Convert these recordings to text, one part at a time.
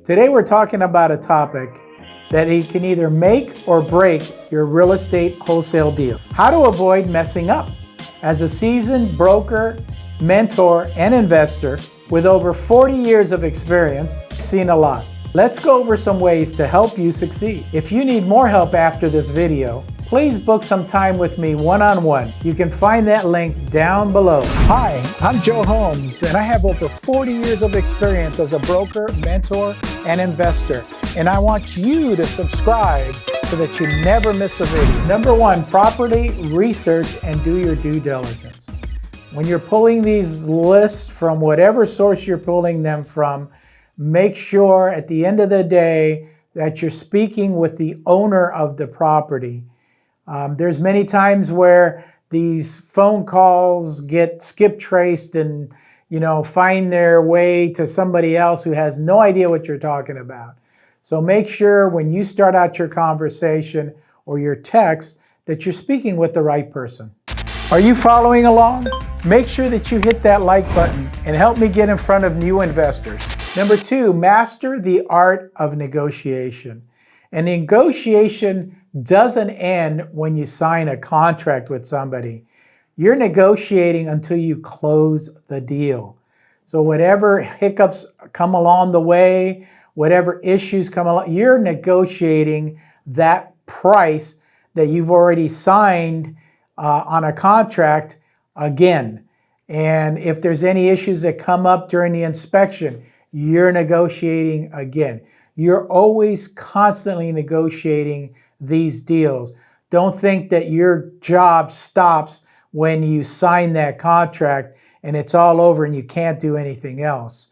Today we're talking about a topic that it can either make or break your real estate wholesale deal. How to avoid messing up. As a seasoned broker, mentor, and investor with over 40 years of experience, I've seen a lot. Let's go over some ways to help you succeed. If you need more help after this video, please book some time with me one-on-one. You can find that link down below. Hi, I'm Joe Homs, and I have over 40 years of experience as a broker, mentor, and investor. And I want you to subscribe so that you never miss a video. Number one, properly research and do your due diligence. When you're pulling these lists from whatever source you're pulling them from, make sure at the end of the day that you're speaking with the owner of the property. There's many times where these phone calls get skip traced and, find their way to somebody else who has no idea what you're talking about. So make sure when you start out your conversation or your text that you're speaking with the right person. Are you following along? Make sure that you hit that like button and help me get in front of new investors. Number two, master the art of negotiation. And negotiation doesn't end when you sign a contract with somebody. You're negotiating until you close the deal. So whatever hiccups come along the way, whatever issues come along, you're negotiating that price that you've already signed on a contract again. And if there's any issues that come up during the inspection, you're negotiating again. You're always constantly negotiating these deals. Don't think that your job stops when you sign that contract and it's all over and you can't do anything else.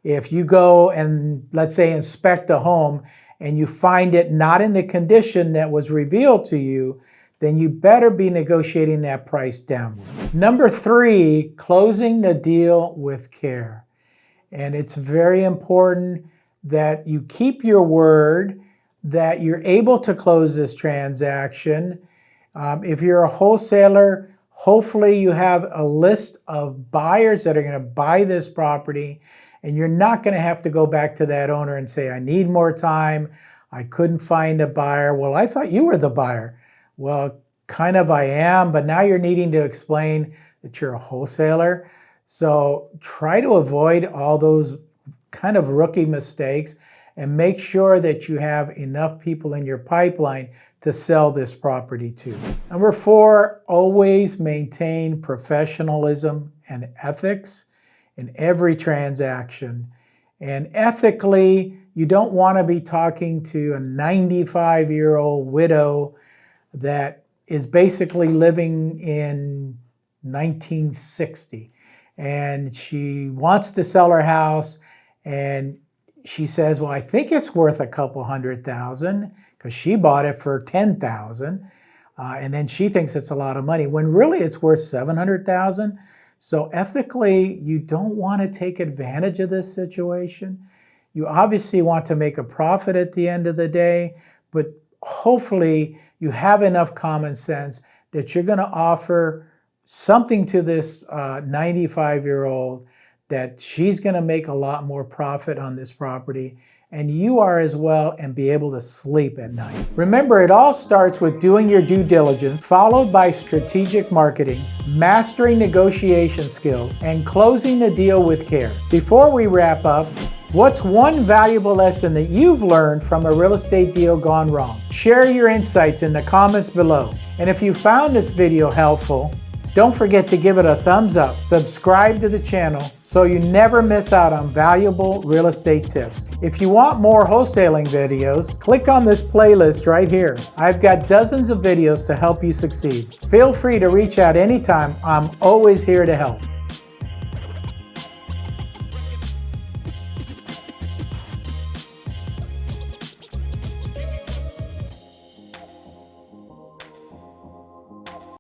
If you go and, let's say, inspect a home and you find it not in the condition that was revealed to you, then you better be negotiating that price downward. Number three, closing the deal with care. And it's very important that you keep your word, that you're able to close this transaction. If you're a wholesaler, hopefully you have a list of buyers that are going to buy this property, and you're not going to have to go back to that owner and say, I need more time, I couldn't find a buyer. Well, I thought you were the buyer. Well, kind of I am, but now you're needing to explain that you're a wholesaler. So try to avoid all those kind of rookie mistakes and make sure that you have enough people in your pipeline to sell this property to. Number four, always maintain professionalism and ethics in every transaction. And ethically, you don't want to be talking to a 95-year-old widow that is basically living in 1960. And she wants to sell her house, and she says, well, I think it's worth a couple $100,000 because she bought it for $10,000. And then she thinks it's a lot of money when really it's worth $700,000. So ethically, you don't want to take advantage of this situation. You obviously want to make a profit at the end of the day, but hopefully you have enough common sense that you're going to offer something to this 95-year-old that she's going to make a lot more profit on this property, and you are as well, and be able to sleep at night. Remember, it all starts with doing your due diligence, followed by strategic marketing, mastering negotiation skills, and closing the deal with care. Before we wrap up, what's one valuable lesson that you've learned from a real estate deal gone wrong? Share your insights in the comments below. And if you found this video helpful, don't forget to give it a thumbs up, subscribe to the channel so you never miss out on valuable real estate tips. If you want more wholesaling videos, click on this playlist right here. I've got dozens of videos to help you succeed. Feel free to reach out anytime. I'm always here to help.